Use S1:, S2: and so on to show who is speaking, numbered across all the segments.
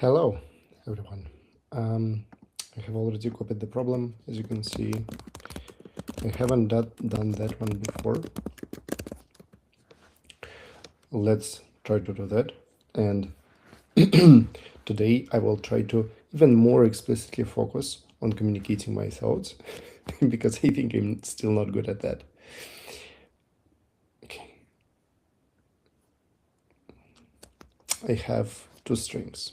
S1: Hello, everyone. I have already copied the problem. As you can see, I haven't done that one before. Let's try to do that. And today I will try to even more explicitly focus on communicating my thoughts because I think I'm still not good at that. Okay. I have two strings.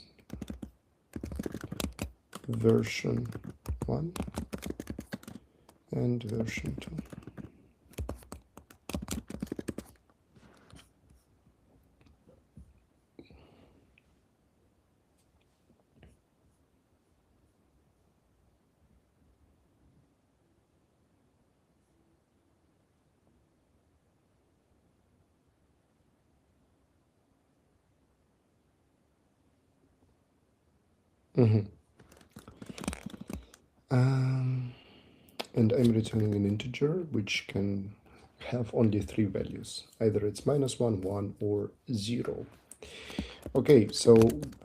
S1: Version 1 and version 2. And I'm returning an integer which can have only three values. Either it's -1, 1, or 0. Okay, so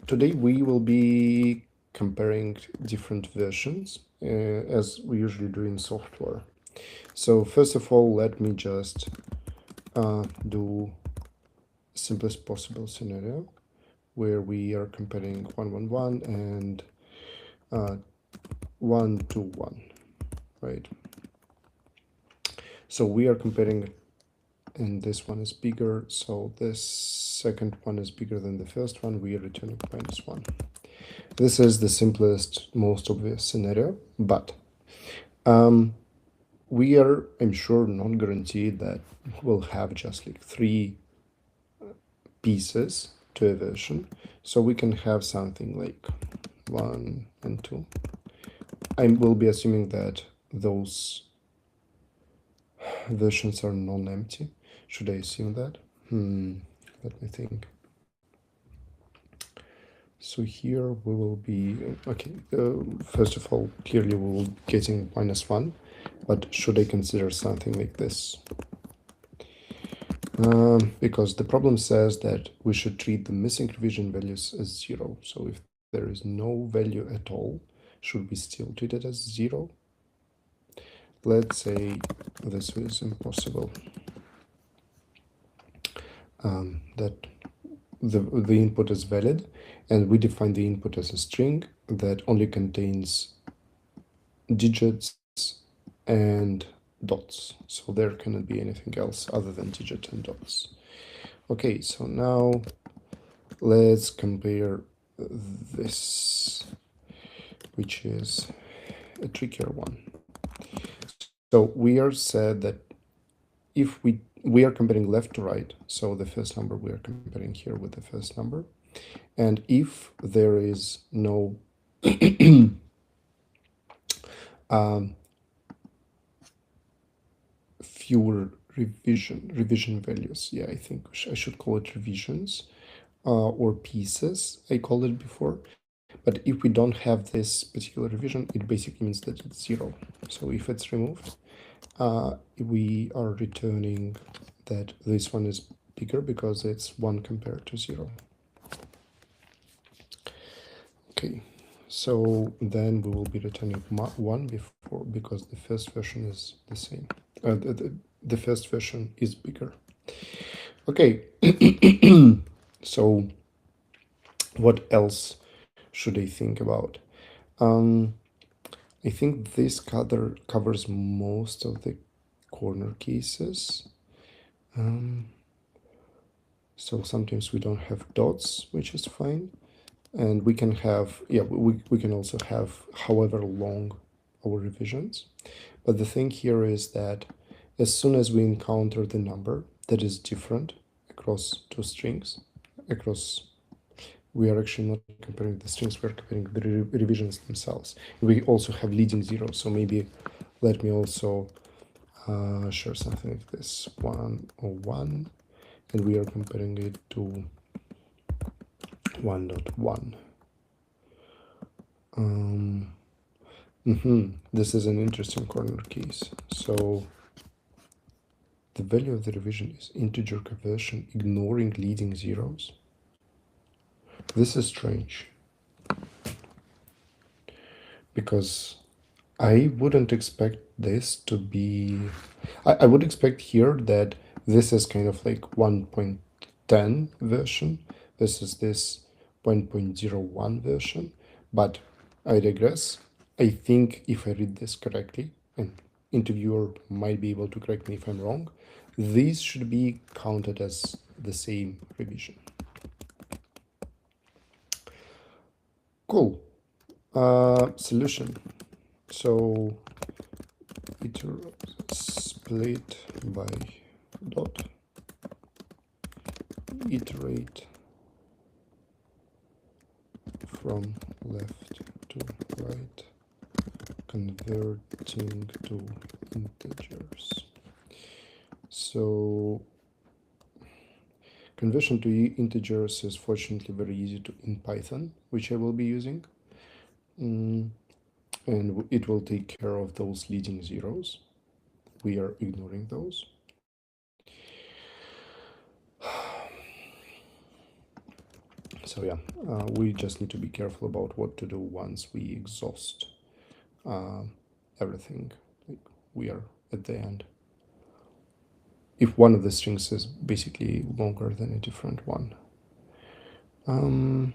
S1: today we will be comparing different versions as we usually do in software. So first of all, let me just do simplest possible scenario where we are comparing 111 and 121, right? So we are comparing, and this one is bigger, so this second one is bigger than the first one. We are returning -1. This is the simplest, most obvious scenario, but we are, I'm sure, not guaranteed that we'll have just like 3 pieces to a version. So we can have something like 1 and 2. I will be assuming that those versions are non-empty. Should I assume that? Let me think. So here we will be, okay, first of all, clearly we will be getting -1, but should I consider something like this? Because the problem says that we should treat the missing revision values as 0. So if there is no value at all, should we still treat it as 0? Let's say this is impossible. That the input is valid, and we define the input as a string that only contains digits and dots. So there cannot be anything else other than digit and dots. Okay, so now let's compare this, which is a trickier one. So we are said that if we are comparing left to right, so the first number we are comparing here with the first number, and if there is no fewer revision values, yeah, I think I should call it revisions or pieces, I called it before. But if we don't have this particular revision, it basically means that it's 0. So if it's removed, we are returning that this one is bigger because it's 1 compared to 0. Okay, so then we will be returning 1 before, because the first version is the same. The first version is bigger. Okay, so what else should I think about? I think this covers most of the corner cases. So sometimes we don't have dots, which is fine. And we can have, yeah, we can also have however long our revisions. But the thing here is that as soon as we encounter the number that is different across two strings, we are actually not comparing the strings, we're comparing the revisions themselves. We also have leading zero, so maybe let me also share something like this, 101, and we are comparing it to 1.1. This is an interesting corner case. So the value of the revision is integer conversion ignoring leading zeros. This is strange. because I wouldn't expect this to be. I would expect here that this is kind of like 1.10 version. This is this 1.01 version. But I digress. I think if I read this correctly, and interviewer might be able to correct me if I'm wrong, these should be counted as the same revision. Cool. Solution. So split by dot, iterate from left to right, converting to integers. So conversion to integers is fortunately very easy to in Python, which I will be using. And it will take care of those leading zeros. We are ignoring those. So yeah, we just need to be careful about what to do once we exhaust everything. Like we are at the end. If one of the strings is basically longer than a different one. Um,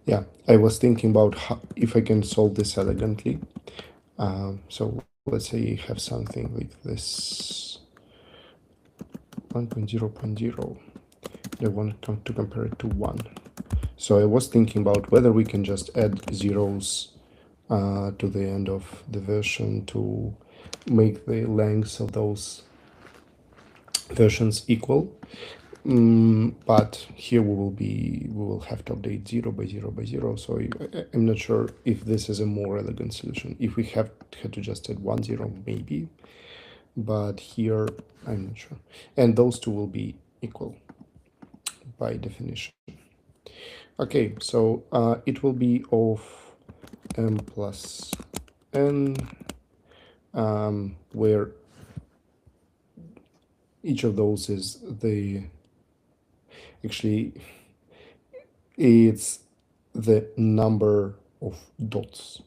S1: Yeah, I was thinking about how, if I can solve this elegantly. So let's say you have something like this 1.0.0. I want to compare it to 1. So I was thinking about whether we can just add zeros to the end of the version to make the lengths of those versions equal. But here we will have to update 0 by 0 by 0. So I'm not sure if this is a more elegant solution. If we had to just add 1 0, maybe, but here I'm not sure. And those two will be equal by definition. Okay, so it will be of m plus n, where each of those is actually it's the number of dots.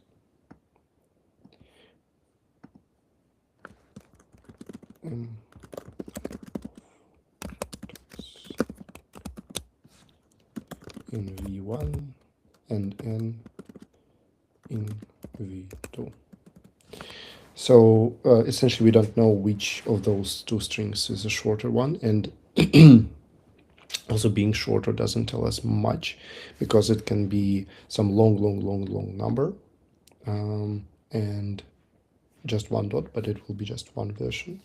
S1: In V1 and n in V2. So essentially we don't know which of those two strings is a shorter one, and also being shorter doesn't tell us much because it can be some long number and just one dot, but it will be just one version.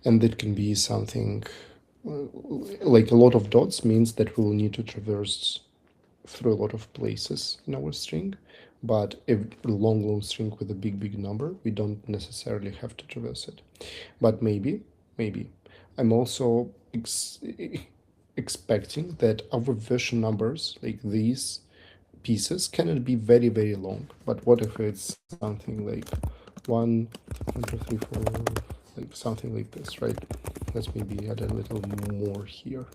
S1: And it can be something like a lot of dots means that we will need to traverse through a lot of places in our string, but a long string with a big number, we don't necessarily have to traverse it. But maybe I'm also expecting that our version numbers, like these pieces, cannot be very long. But what if it's something like 1, 2, 3, 4, like something like this, right? Let's maybe add a little more here.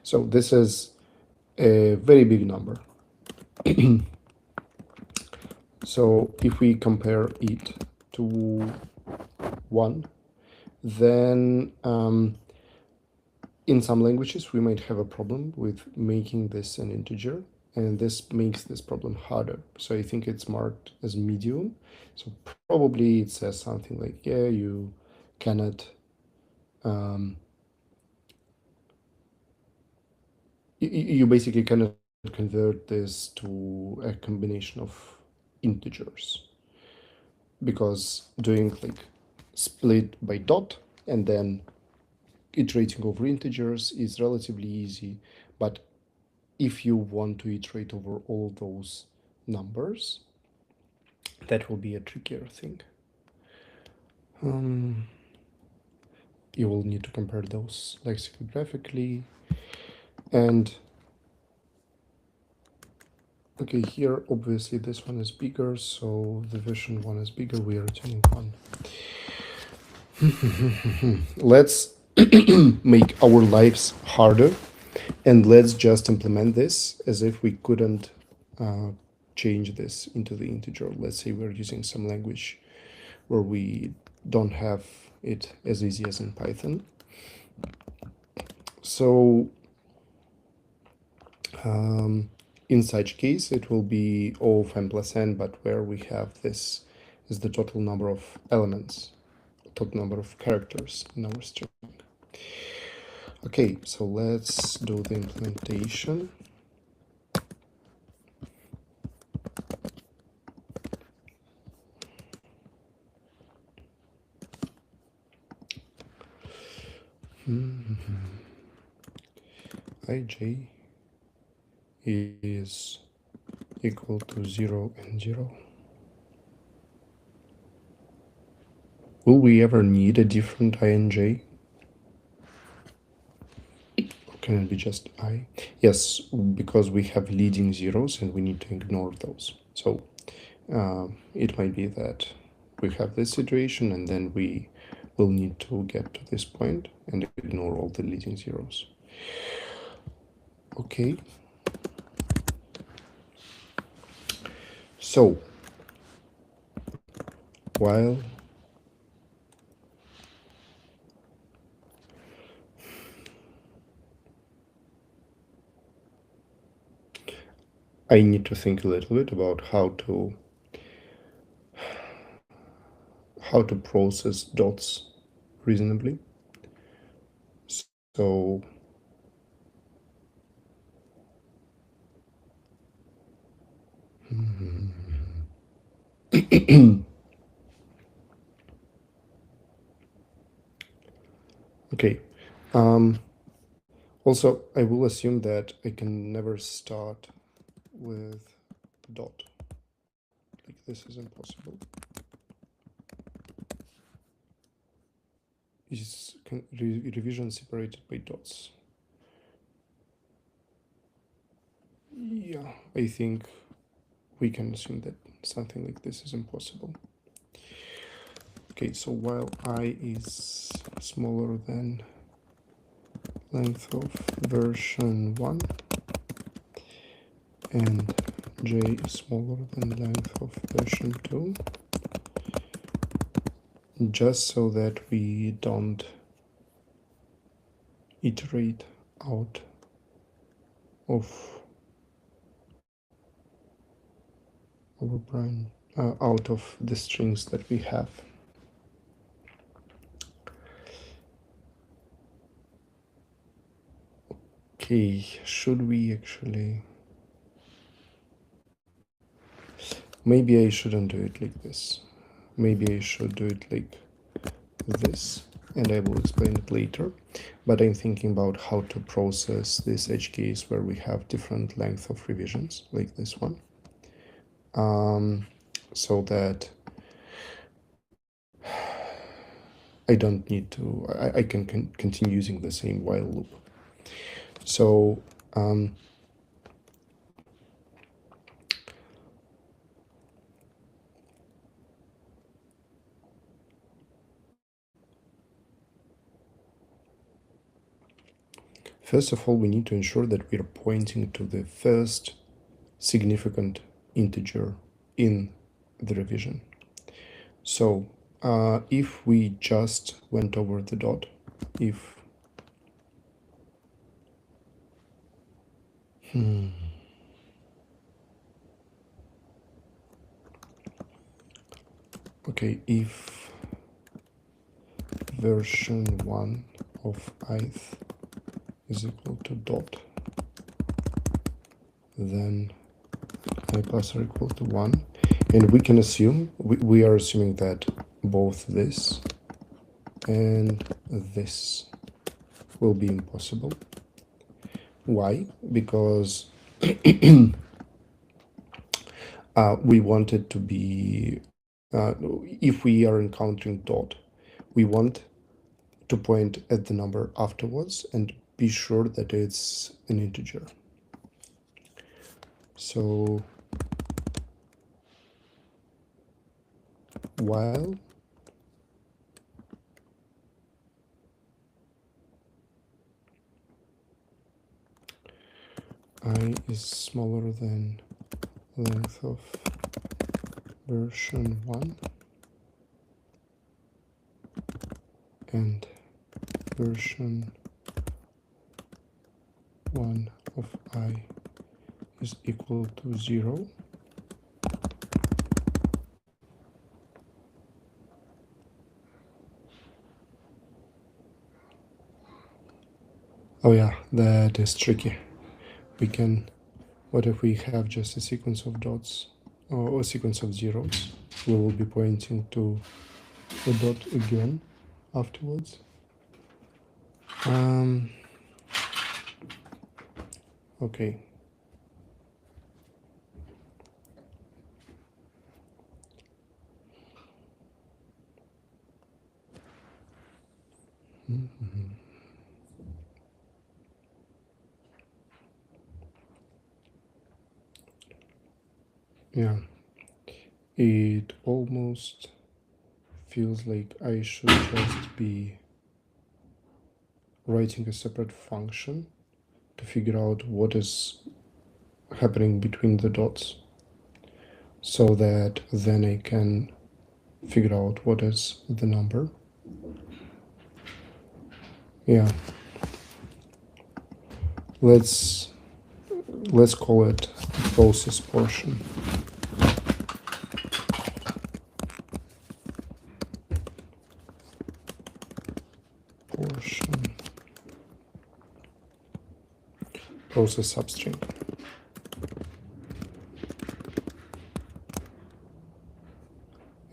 S1: So this is a very big number. So if we compare it to 1, then in some languages we might have a problem with making this an integer, and this makes this problem harder. So I think it's marked as medium. So probably it says something like, yeah, you cannot you basically cannot convert this to a combination of integers, because doing like split by dot and then iterating over integers is relatively easy, but if you want to iterate over all those numbers, that will be a trickier thing. You will need to compare those lexicographically. And okay, here obviously this one is bigger, so the version 1 is bigger, we are returning 1. Let's make our lives harder, and let's just implement this as if we couldn't uh, change this into the integer. Let's say we're using some language where we don't have it as easy as in Python. So in such case, it will be O of n plus n, but where we have this is the total number of elements, total number of characters in our string. Okay, so let's do the implementation. ij is equal to 0 and 0. Will we ever need a different ij? Or can it be just I? Yes, because we have leading zeros and we need to ignore those. So it might be that we have this situation and then we will need to get to this point and ignore all the leading zeros. Okay. So while I need to think a little bit about how to process dots reasonably. So okay. Also, I will assume that I can never start with dot. Like this is impossible. Is revision separated by dots? Yeah, I think we can assume that something like this is impossible. Okay, so while I is smaller than length of version 1 and j is smaller than length of version 2, just so that we don't iterate out of our brain, out of the strings that we have. Okay, should we actually... Maybe I shouldn't do it like this. Maybe I should do it like this, and I will explain it later. But I'm thinking about how to process this edge case where we have different length of revisions, like this one, so that I don't need to, I can continue using the same while loop. So first of all, we need to ensure that we are pointing to the first significant integer in the revision. So if we just went over the dot, if okay, if version 1 of ith is equal to dot, then I plus are equal to 1, and we can assume, we are assuming that both this and this will be impossible. Why? Because we want it to be, if we are encountering dot, we want to point at the number afterwards and be sure that it's an integer. So while I is smaller than length of version 1 and version 1 of I is equal to 0. Oh yeah, that is tricky. We can, what if we have just a sequence of dots or a sequence of zeros? We will be pointing to a dot again afterwards. Okay. Yeah, it almost feels like I should just be writing a separate function to figure out what is happening between the dots, so that then I can figure out what is the number. Yeah, let's call it process portion. Process substring.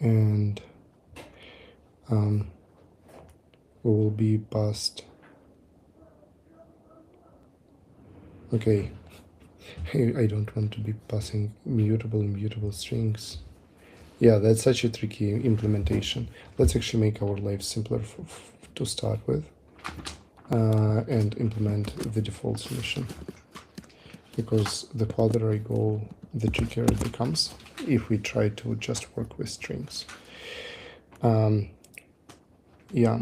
S1: And we will be passed. Okay, I don't want to be passing mutable strings. Yeah, that's such a tricky implementation. Let's actually make our life simpler to start with and implement the default solution. Because the farther I go, the trickier it becomes if we try to just work with strings. Yeah,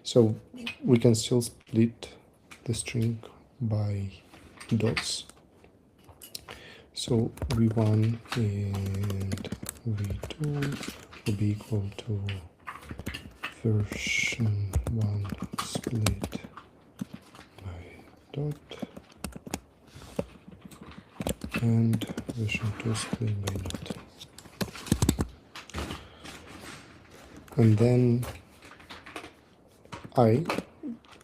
S1: so we can still split the string by dots. So v1 and v2 will be equal to version 1 split by dot and version 2 split by dot. And then I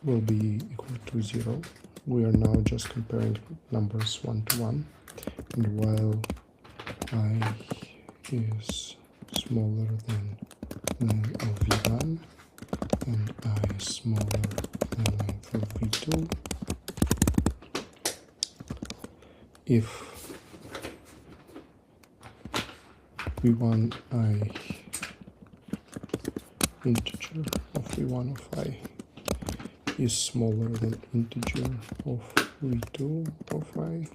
S1: will be equal to 0. We are now just comparing numbers 1 to 1. And while I is smaller than length of v1 and I is smaller than length of v2, if v1 I integer of v1 of I is smaller than integer of v2 of I,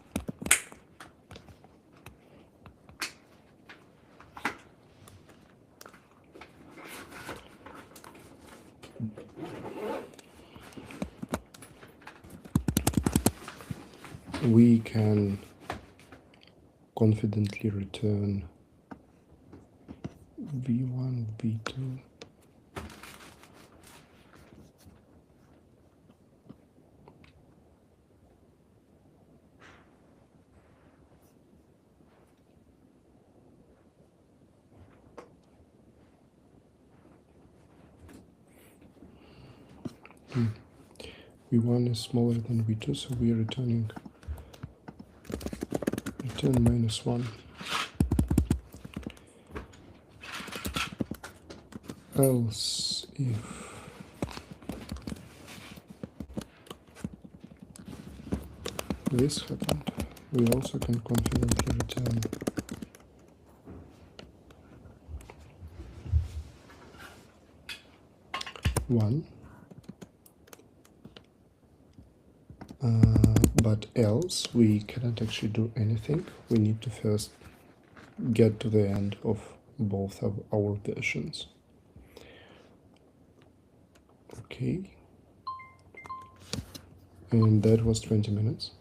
S1: we can confidently return v1, v2. v1 is smaller than v2, so we are return -1. Else, if this happened, we also can confidently return one, but else we cannot actually do anything. We need to first get to the end of both of our versions. Okay, and that was 20 minutes.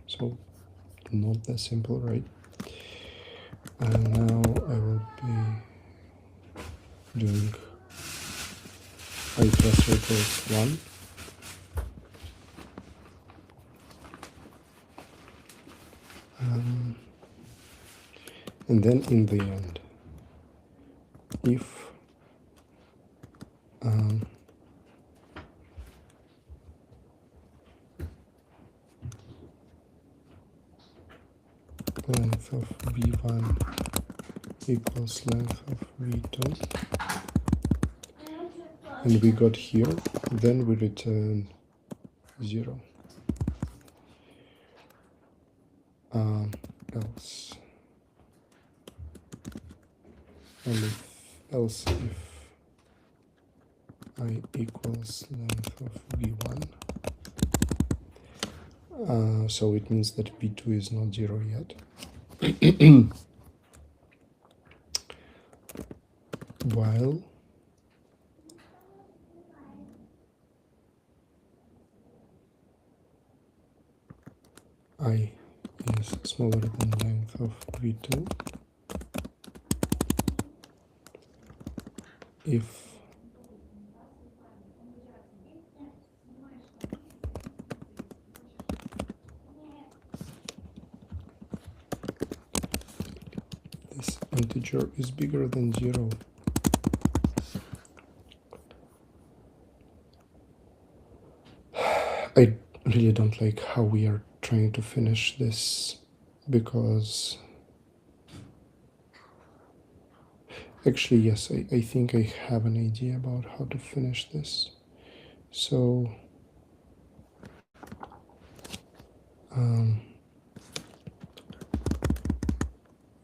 S1: So not that simple, right? And now I will be doing I plus equals 1. And then in the end, if length of v1 equals length of v2, and we got here, then we return 0. Else, else if I equals length of v1, so it means that v2 is not 0 yet. While I is smaller than length of v2, if this integer is bigger than 0, I really don't like how we are trying to finish this, because actually, yes, I think I have an idea about how to finish this. So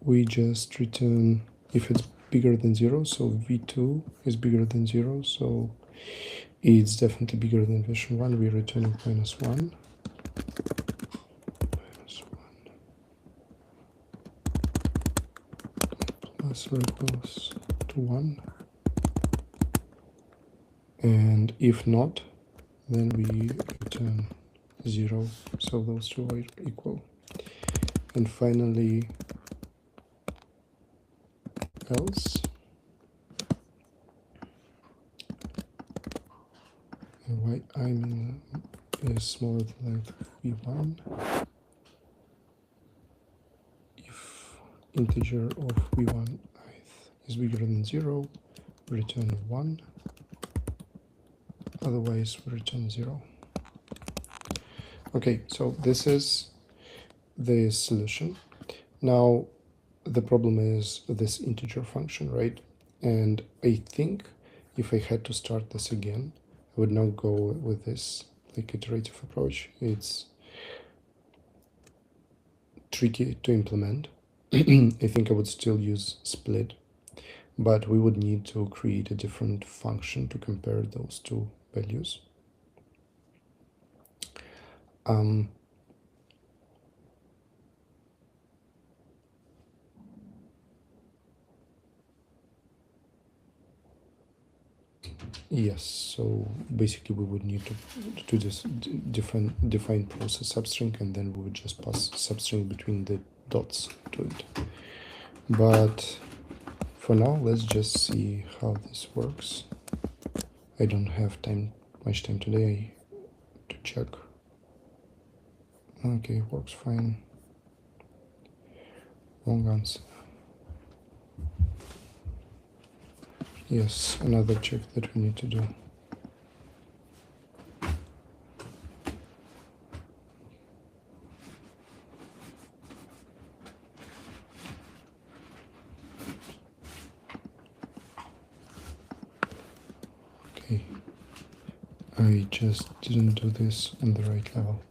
S1: we just return if it's bigger than 0, so v2 is bigger than 0, so it's definitely bigger than version 1, we're returning -1. -1 plus or equals to 1. And if not, then we return 0, so those two are equal. And finally, else, and why I'm is smaller than length of v1, if integer of v1 is bigger than 0, return 1, otherwise we return 0. Okay, so this is the solution. Now the problem is this integer function, right? And I think if I had to start this again, I would not go with this like iterative approach. It's tricky to implement. I think I would still use split, but we would need to create a different function to compare those two values. Yes, so basically we would need to just define process substring, and then we would just pass substring between the dots to it. But for now, let's just see how this works. I don't have much time today to check. Okay, works fine. Wrong answer. Yes, another check that we need to do. Okay, I just didn't do this on the right level.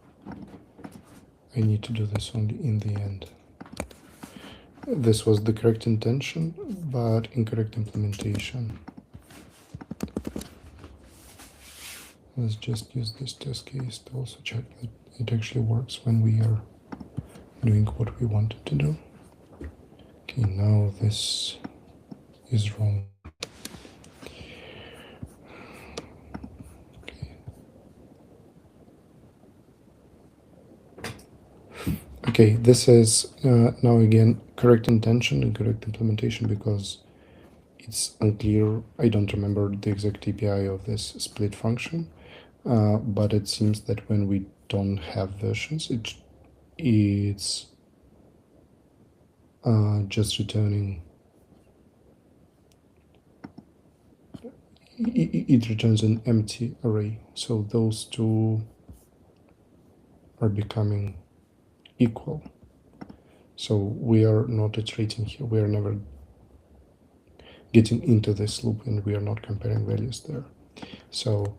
S1: I need to do this only in the end. This was the correct intention, but incorrect implementation. Let's just use this test case to also check that it actually works when we are doing what we wanted to do. Okay, now this is wrong. Okay, this is now again correct intention and correct implementation because it's unclear. I don't remember the exact API of this split function, but it seems that when we don't have versions, it's just returning. It returns an empty array. So those two are becoming equal. So we are not iterating here. We are never getting into this loop, and we are not comparing values there. So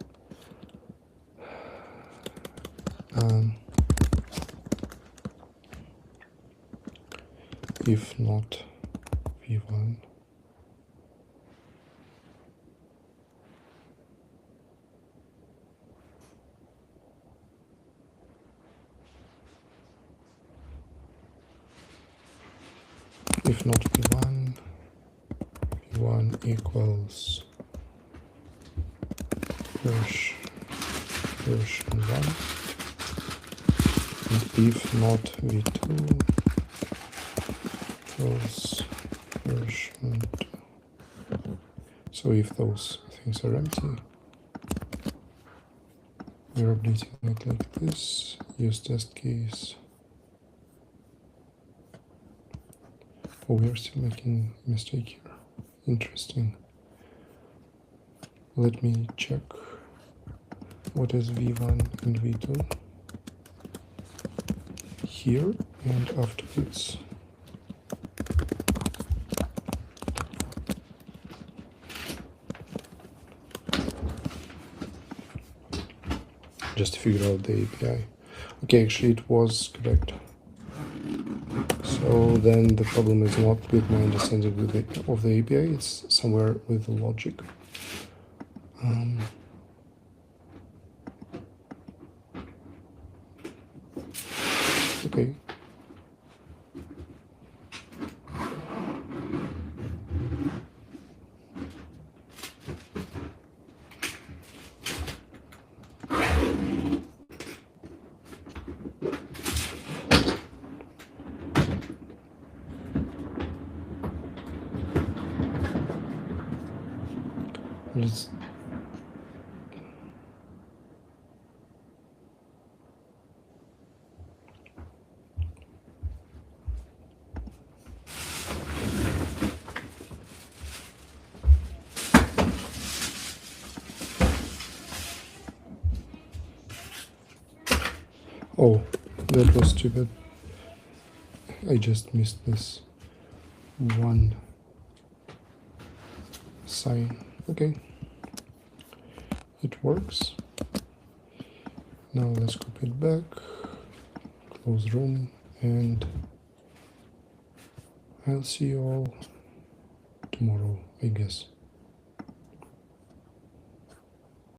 S1: if not v1, if not v1, v1 equals version 1, and if not v2 equals version 2. So if those things are empty, we're updating it like this. Use test case. Oh, we're still making a mistake here. Interesting. Let me check what is v1 and v2 here and afterwards. Just to figure out the API. Okay, actually it was correct. So then the problem is not with my understanding of the API, it's somewhere with the logic. Okay. Let's Oh, that was stupid. I just missed this one sign. Okay, it works. Now let's copy it back, close room, and I'll see you all tomorrow, I guess.